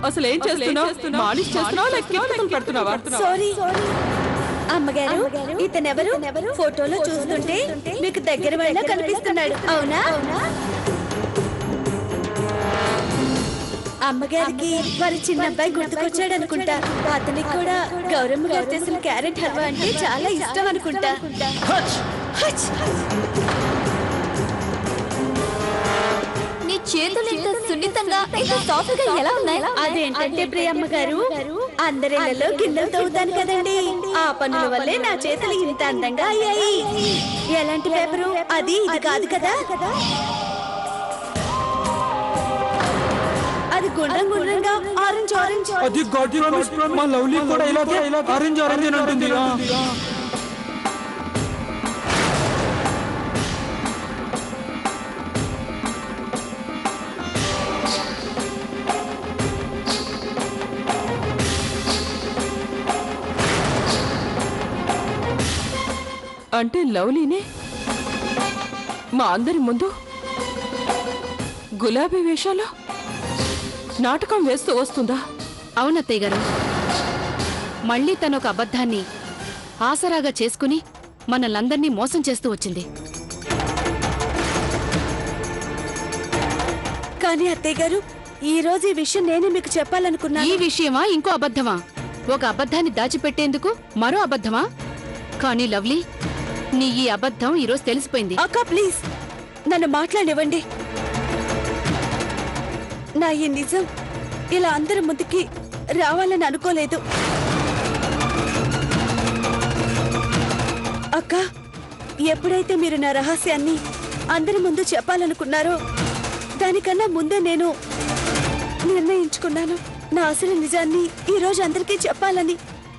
అసలు ఏం చేస్తున్నావు? మాలిష్ చేస్తున్నావా లేక కిటికీలు పెడుతున్నావా? సారీ అమ్మగారు, ఇతనెవరు? ఫోటోలో చూస్తుంటే మీకు దగ్గర వాళ్ళ కనిపిస్తున్నాడు, అవునా? అమ్మగారికి వారి చిన్న అబ్బాయి గుర్తుకొచ్చాడు అనుకుంటా. అతనికి కూడా గౌరమ్మ గారు చేసిన క్యారెట్ హల్వా అంటే చాలా ఇష్టం అనుకుంటా. నీ చేతులు ఇంత సున్నితంగా ఇంత సాఫ్ట్ గా ఎలా ఉన్నాయి? అదేంటంటే ప్రియమ్మ గారు, అందరిలో గిన్నెలు తవ్వుతాను కదండి, ఆ పనుల వల్లే నా చేతులు ఇంత అందంగా అయ్యాయి. ఎలాంటి పేపరు అది? ఇది కాదు కదా, అది గుండ్రం గుండ్రంగా ఆరెంజ్ ఆరెంజ్. అది గాడ్ ప్రామిస్. మా లవ్లీ కూడా ఇలాగే ఆరెంజ్ ఆరెంజ్ అని అంటుంది. అంటే లవ్లీనే మా అందరి ముందు గులాబీ వేషాలు నాటకం వేస్తూ వస్తుందా? అవునత్తయ్య గారు, మళ్ళీ తను ఒక అబద్ధాన్ని ఆసరాగా చేసుకుని మనల్ందరినీ మోసం చేస్తూ వచ్చింది. కానీ అత్తయ్య గారు, ఈ రోజు ఈ విషయం నేనే మీకు చెప్పాలనుకున్నా. ఈ విషయమా ఇంకో అబద్ధమా? ఒక అబద్ధాన్ని దాచిపెట్టేందుకు మరో అబద్ధమా? కానీ లవ్లీ, నీ ఈ అబద్ధం ఈరోజు తెలిసిపోయింది. అక్క ప్లీజ్ నన్ను మాట్లాడివ్వండి. నా ఈ నిజం ఇలా అందరి ముందుకి రావాలని అనుకోలేదు. అక్క, ఎప్పుడైతే మీరు నా రహస్యాన్ని అందరి ముందు చెప్పాలనుకున్నారో దానికన్నా ముందే నేను నిర్ణయించుకున్నాను నా అసలు నిజాన్ని ఈ రోజు అందరికీ చెప్పాలని.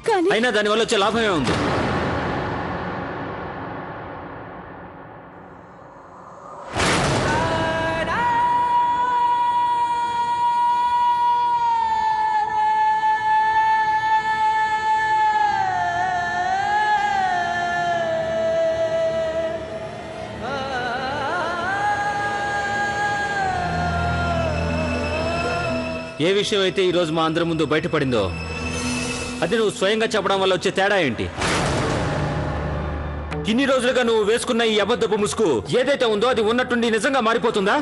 కానీ అయినా దానివల్ల వచ్చే లాభమే ఉంది. ఏ విషయం అయితే ఈరోజు మా అందరి ముందు బయటపడిందో అది నువ్వు స్వయంగా చెప్పడం వల్ల వచ్చే తేడా ఏంటి? ఇన్ని రోజులుగా నువ్వు వేసుకున్న ఈ అబద్ధపు ముసుగు ఏదైతే ఉందో అది ఉన్నట్టుండి నిజంగా మారిపోతుందా?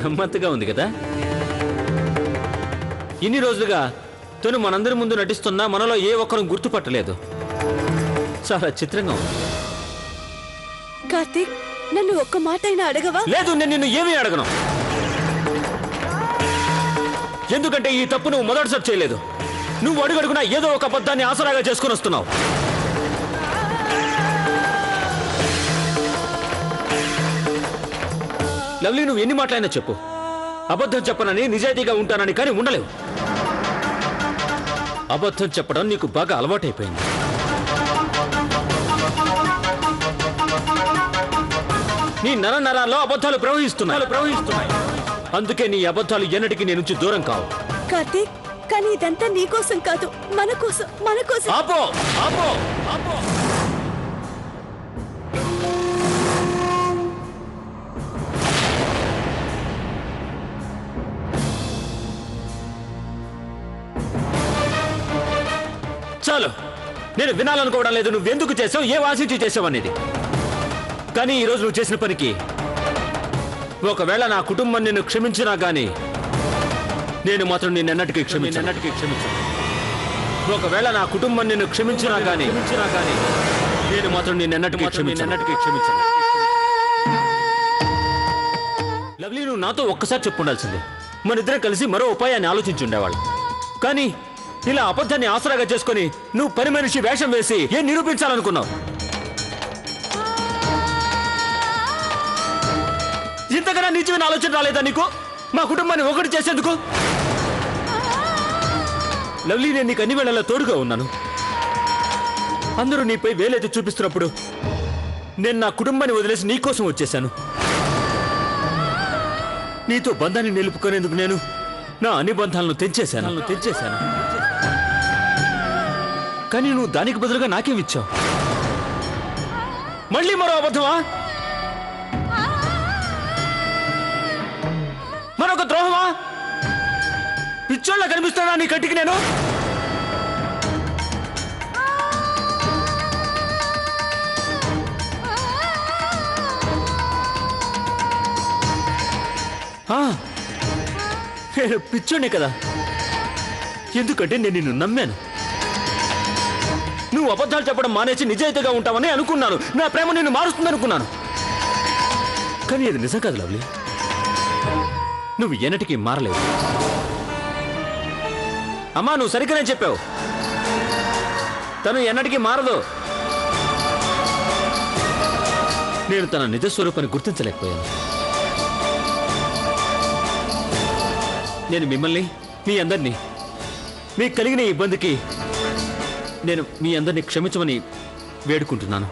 గమ్మత్తుగా ఉంది కదా. ఇన్ని రోజులుగా తను మనందరి ముందు నటిస్తున్నా మనలో ఏ ఒక్కరూ గుర్తుపట్టలేదు. చాలా చిత్రంగా ఉంది. కార్తీక్, నన్ను ఒక్క మాట అయినా అడగవా? లేదు, నేను నిన్ను ఏమీ అడగను. ఎందుకంటే ఈ తప్పు నువ్వు మొదటిసారి చేయలేదు. నువ్వు అడుగడుగునా ఏదో ఒక అబద్ధాన్ని ఆసరాగా చేసుకుని వస్తున్నావు. లవ్లీ, నువ్వు ఎన్ని మాటలైనా చెప్పు, అబద్ధం చెప్పనని నిజాయితీగా ఉంటానని కానీ ఉండలేవు. అబద్ధం చెప్పడం నీకు బాగా అలవాటైపోయింది. నీ నరాల్లో అబద్ధాలు ప్రవహిస్తున్నాయి. అందుకే నీ అబద్ధాలు ఎన్నటికీ నీ నుంచి దూరం కావు. కార్తీక్, కానీ ఇదంతా నీకోసం కాదు, మన కోసం. ఆపో. చాలు, నేను వినాలనుకోవడం లేదు నువ్వెందుకు చేసావు, ఏ ఆశించి చేసావు అనేది. కానీ ఈరోజు నువ్వు చేసిన పనికి ఒకవేళ నా కుటుంబం నిన్ను క్షమించినా గానీ నేను మాత్రం నిన్నెన్నటికీ క్షమించను. ఒకవేళ నా కుటుంబం నిన్ను క్షమించినా గానీ నేను మాత్రం నిన్నెన్నటికీ క్షమించను. లవ్లీ, నువ్వు నాతో ఒక్కసారి చెప్పుండాల్సింది. మనిద్దరం కలిసి మరో ఉపాయాన్ని ఆలోచించి ఉండేవాళ్ళు. కానీ ఇలా అబద్ధాన్ని ఆసరాగా చేసుకుని నువ్వు పని మనిషి వేషం వేసి ఏం నిరూపించాలనుకున్నావు? ఇంతకన్నా నిజమైన ఆలోచన రాలేదా నీకు మా కుటుంబాన్ని ఒకటి చేసేందుకు? లవ్లీ, నేను నీకు అన్ని వేళలా తోడుగా ఉన్నాను. అందరూ నీపై వేలైతే చూపిస్తున్నప్పుడు నేను నా కుటుంబాన్ని వదిలేసి నీకోసం వచ్చేశాను. నీతో బంధాన్ని నిలుపుకునేందుకు నేను నా అన్ని బంధాలను తెంచేశాను. కానీ నువ్వు దానికి బదులుగా నాకేమిచ్చావు? మళ్ళీ మరో అబద్ధమా? మరొక ద్రోహమా? పిచ్చోళ్ళ కనిపిస్తానా నీ కంటికి నేను? నేను పిచ్చోనే కదా, ఎందుకంటే నేను నిన్ను నమ్మాను. నువ్వు అబద్ధాలు చెప్పడం మానేసి నిజాయితీగా ఉంటావని అనుకున్నాను. నా ప్రేమ నిన్ను మారుస్తుంది అనుకున్నాను. కానీ అది నిజం కాదు లవ్లీ. నువ్వు ఎన్నటికీ మారలేవు. అమ్మా, నువ్వు సరిగ్గానే చెప్పావు. తను ఎన్నటికీ మారదు. నేను తన నిజ స్వరూపాన్ని గుర్తించలేకపోయాను. నేను మిమ్మల్ని, మీ అందరినీ, మీకు కలిగిన ఈ ఇబ్బందికి నేను మీ అందరినీ క్షమించమని వేడుకుంటున్నాను.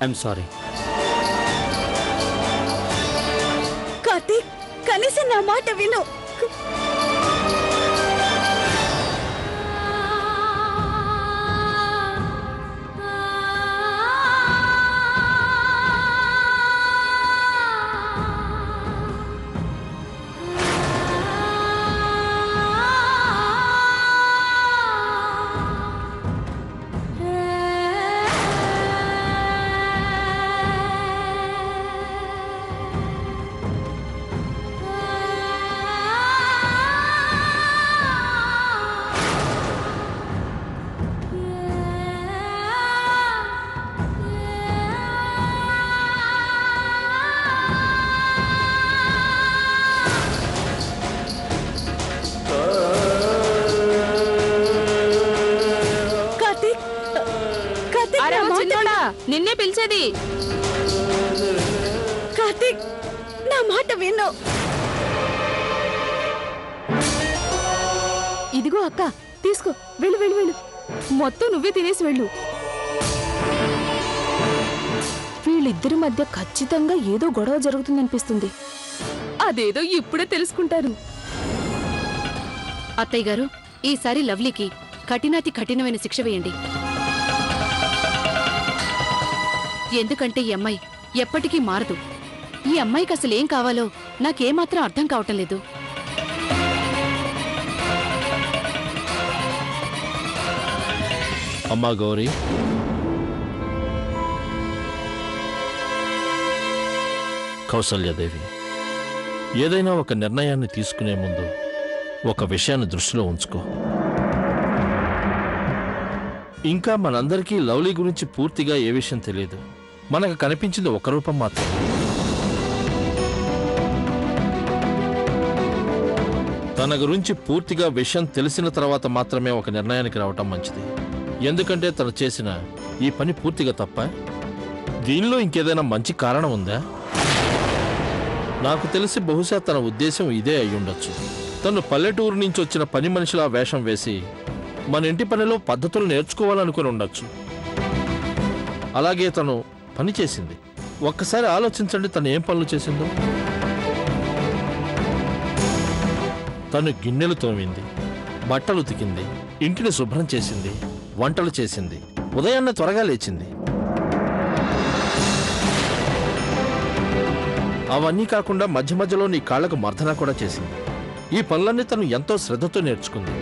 I'm sorry. కార్తీక్, కనీసం నా మాట విను. నిన్నే పిలిచేది. కార్తీక్, నా మాట విను. ఇదిగో అక్క, తీసుకో. వెళ్ళు వెళ్ళు వెళ్ళు. మొత్తం నువ్వే తినేసి వెళ్ళు. వీళ్ళిద్దరి మధ్య ఖచ్చితంగా ఏదో గొడవ జరుగుతుందనిపిస్తుంది. అదేదో ఇప్పుడే తెలుసుకుంటారు. అత్తయ్య గారు, ఈసారి లవ్లీకి కఠినాతి కఠినమైన శిక్ష వేయండి. ఎందుకంటే ఈ అమ్మాయి ఎప్పటికీ మారదు. ఈ అమ్మాయికి అసలు ఏం కావాలో నాకేమాత్రం అర్థం కావటం లేదు. అమ్మా గౌరీ, కౌసల్యాదేవి, ఏదైనా ఒక నిర్ణయాన్ని తీసుకునే ముందు ఒక విషయాన్ని దృష్టిలో ఉంచుకో. ఇంకా మనందరికీ లవ్లీ గురించి పూర్తిగా ఏ విషయం తెలియదు. మనకు కనిపించింది ఒక రూపం మాత్రం. తన గురించి పూర్తిగా విషయం తెలిసిన తర్వాత మాత్రమే ఒక నిర్ణయానికి రావటం మంచిది. ఎందుకంటే తను చేసిన ఈ పని పూర్తిగా తప్ప. దీనిలో ఇంకేదైనా మంచి కారణం ఉందా? నాకు తెలిసి బహుశా తన ఉద్దేశం ఇదే అయ్యుండొచ్చు. తను పల్లెటూరు నుంచి వచ్చిన పని మనిషిలా వేషం వేసి మన ఇంటి పనిలో పద్ధతులు నేర్చుకోవాలనుకుని ఉండొచ్చు. అలాగే తను పని చేసింది. ఒక్కసారి ఆలోచించండి, తను ఏం పనులు చేసిందో. తను గిన్నెలు తోమింది, బట్టలు ఉతికింది, ఇంటిని శుభ్రం చేసింది, వంటలు చేసింది, ఉదయాన్నే త్వరగా లేచింది. అవన్నీ కాకుండా మధ్య మధ్యలో నీ కాళ్లకు మర్దన కూడా చేసింది. ఈ పనులన్నీ తను ఎంతో శ్రద్ధతో నేర్చుకుంది.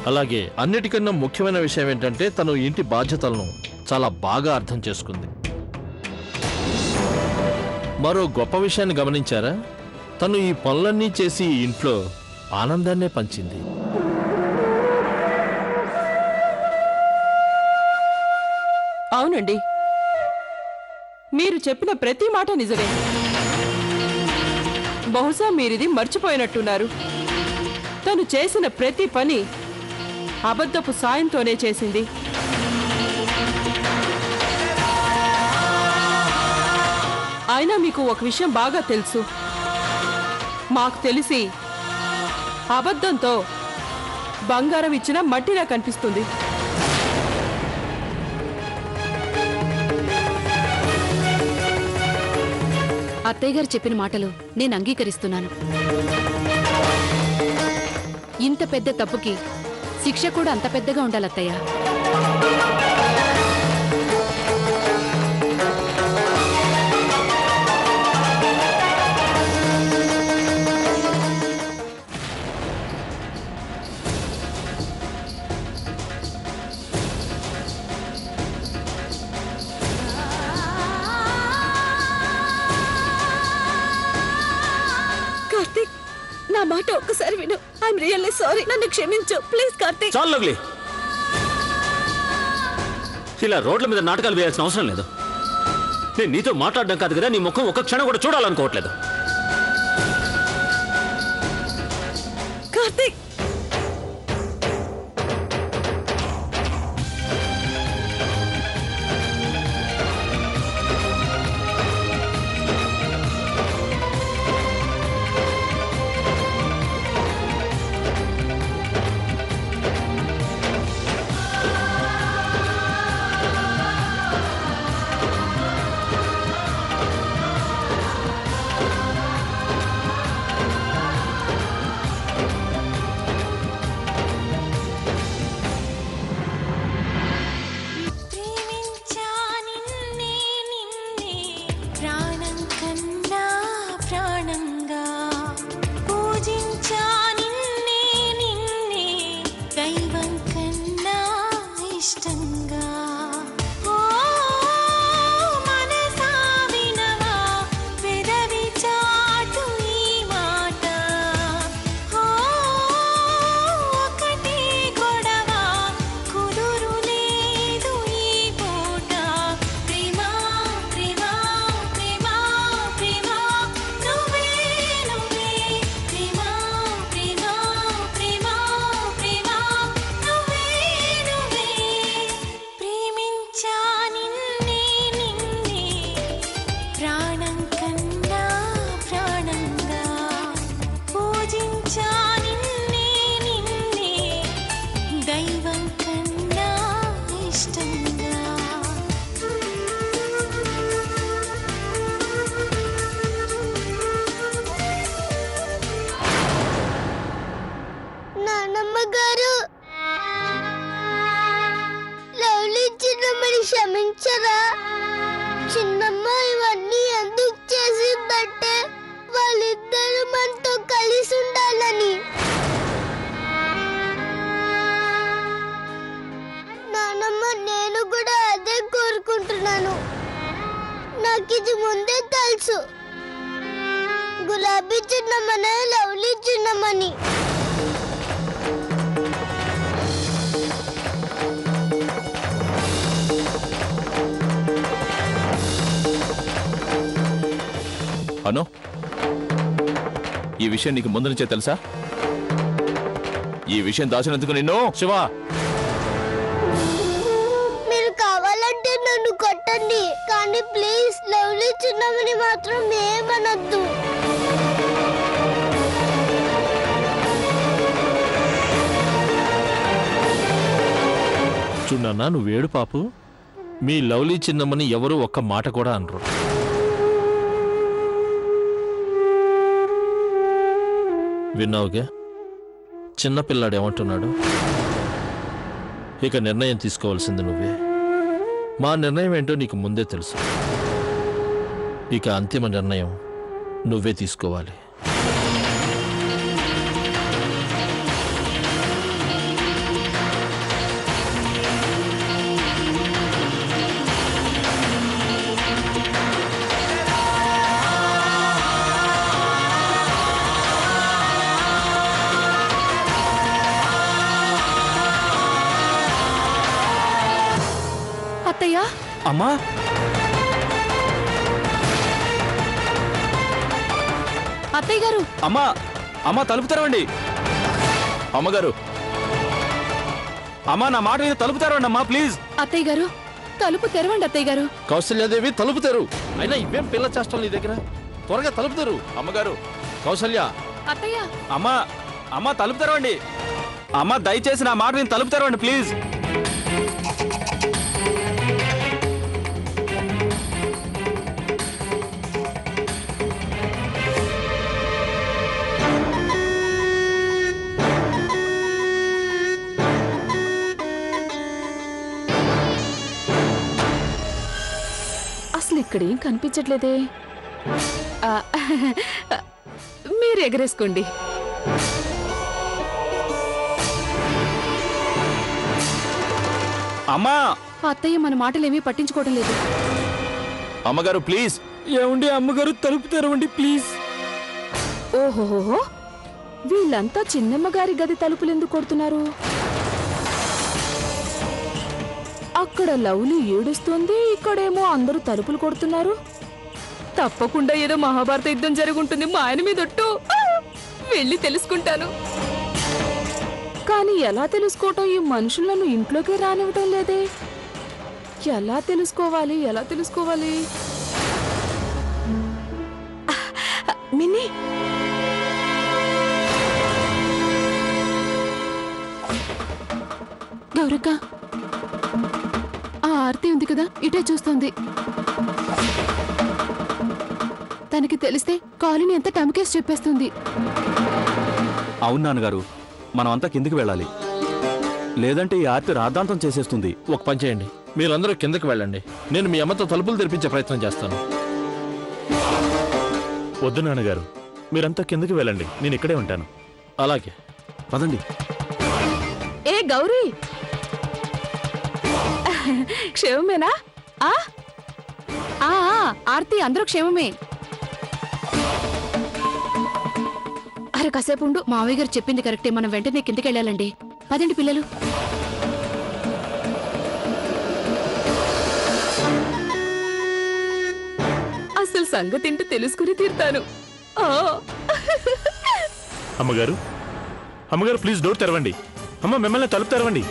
అలాగే అన్నిటికన్నా ముఖ్యమైన విషయం ఏంటంటే తను ఇంటి బాధ్యతలను చాలా బాగా అర్థం చేసుకుంది. మరో గొప్ప విషయాన్ని గమనించారా? తను ఈ పనులన్నీ చేసి ఈ ఇంట్లో ఆనందాన్నే పంచింది. అవునండి, మీరు చెప్పిన ప్రతి మాట నిజమే. బహుశా మీరిది మర్చిపోయినట్టున్నారు. తను చేసిన ప్రతి పని అబద్ధపు సాయంతోనే చేసింది. అయినా మీకు ఒక విషయం బాగా తెలుసు. మాకు తెలిసి అబద్ధంతో బంగారం ఇచ్చినా మట్టిలా కనిపిస్తుంది. అత్తయ్య గారు చెప్పిన మాటలు నేను అంగీకరిస్తున్నాను. ఇంత పెద్ద తప్పుకి శిక్ష కూడా అంత పెద్దగా ఉండాలి అత్తయ్య. కార్తీక్, నా మాట ఒక్కసారి విను. I'm really sorry. నన్ను క్షమించు ప్లీజ్ కార్తీక్. చాలు లవ్లీ, ఇలా రోడ్ల మీద నాటకాలు వేయాల్సిన అవసరం లేదు. నేను నీతో మాట్లాడడం కాదు కదా, నీ ముఖం ఒక్క క్షణం కూడా చూడాలనుకోవట్లేదు. కార్తీక్, నానమ్మ గారు, లవ్లీ చిన్నమ్మని క్షమించరా? చిన్నమ్మ ఇవన్నీ ఎందుకు చేసిందంటే వాళ్ళిద్దరూ మనతో కలిసి ఉండాలని. నానమ్మ, నేను కూడా అదే కోరుకుంటున్నాను. నాకు ఇది ముందే తెలుసు, గులాబీ చిన్నమ్మనే లవ్లీ చిన్నమ్మని. అను, ఈ విషయం నీకు ముందు నుంచే తెలుసా? ఈ విషయం దాచినందుకు నిన్ను శివా, మీరు కావాలంటే నన్ను కొట్టండి, కానీ ప్లీజ్ లవ్లీ చిన్నమ్మని మాత్రం ఏమనొద్దు. చూడన్నా, నువ్వేడు పాపు. మీ లవ్లీ చిన్నమ్మని ఎవరు ఒక్క మాట కూడా అనరు. విన్నావుగా చిన్నపిల్లాడు ఏమంటున్నాడు? ఇక నిర్ణయం తీసుకోవాల్సింది నువ్వే. మా నిర్ణయం ఏంటో నీకు ముందే తెలుసు. ఇక అంతిమ నిర్ణయం నువ్వే తీసుకోవాలి. అత్తయ్య, అమ్మా, అత్తయ్య గారు, అమ్మా, అమ్మా తలుపు తెరవండి. అమ్మగారు, అమ్మా నా మాట మీద తలుపు తెరవండి అమ్మా ప్లీజ్. అత్తయ్య గారు, తలుపు తెరవండి అత్తయ్య గారు. కౌసల్యాదేవి, తలుపు తెరు. అయినా ఇవేం పిల్ల చేష్టం నీ దగ్గర? త్వరగా తలుపు తెరు. అమ్మగారు, కౌసల్య, అత్తయ్య, అమ్మా, అమ్మా తలుపు తెరవండి. అమ్మ దయచేసి నా మాట నేను తలుపు తెరవండి ప్లీజ్. అసలు ఇక్కడేం కనిపించట్లేదే. ఆ, మీరు ఎగరేసుకోండి. అమ్మా అత్తయ్య మన మాటలేమీ పట్టించుకోవడం లేదు. అమ్మగారు ప్లీజ్. ఏమండి అమ్మగారు తలుపు తెరవండి ప్లీజ్. ఓహోహోహో, వీళ్ళంతా చిన్నమ్మ గారి గది తలుపులు ఎందుకు కొడుతున్నారు? అక్కడ లవ్లీ ఏడుస్తుంది, ఇక్కడేమో అందరూ తలుపులు కొడుతున్నారు. తప్పకుండా ఏదో మహాభారత యుద్ధం జరుగుంటుంది మా ఆయన మీదొట్టు. వెళ్ళి తెలుసుకుంటాను. కానీ ఎలా తెలుసుకోవటం? ఈ మనుషులను ఇంట్లోకే రానివ్వటం లేదే. ఎలా తెలుసుకోవాలి? మిన్ని గౌరక్క, ఆ ఆర్తి ఉంది కదా, ఇటే చూస్తోంది. తనకి తెలిస్తే కాలనీ అంతా టమకేసి చెప్పేస్తుంది. అవును నాన్నగారు, మనం అంతా కిందికి వెళ్ళాలి, లేదంటే ఈ ఆర్తి రాద్ధాంతం చేసేస్తుంది. ఒక పని చేయండి, మీరందరూ కిందకి వెళ్ళండి. నేను మీ అమ్మతో తలుపులు తెరిపించే ప్రయత్నం చేస్తాను. వద్దు నాన్నగారు, మీరంతా కిందకి వెళ్ళండి, నేను ఇక్కడే ఉంటాను. అలాగే పదండి. ఏ గౌరీ, క్షేమమేనా? ఆ ఆ, ఆర్తి అందరూ క్షేమమే. అరే కాసేపు ఉండు, మావయ్య గారు చెప్పింది కరెక్టే, మనం వెంటనే కిందకి వెళ్ళాలండి. పదండి పిల్లలు. అసలు సంగతింటూ తెలుసుకుని తీరుతాను. అమ్మగారు, అమ్మగారు ప్లీజ్ డోర్ తెరవండి. అమ్మ మిమ్మల్ని తలుపు తెరవండి.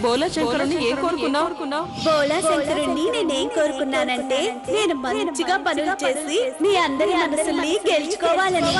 బోలా శంకరుని ఏం కోరుకున్నావు? బోలా శంకరుణ్ణి నేనేం కోరుకున్నానంటే నేను మంచిగా పనులు చేసి మీ అందరి మనసుల్ని గెలుచుకోవాలని.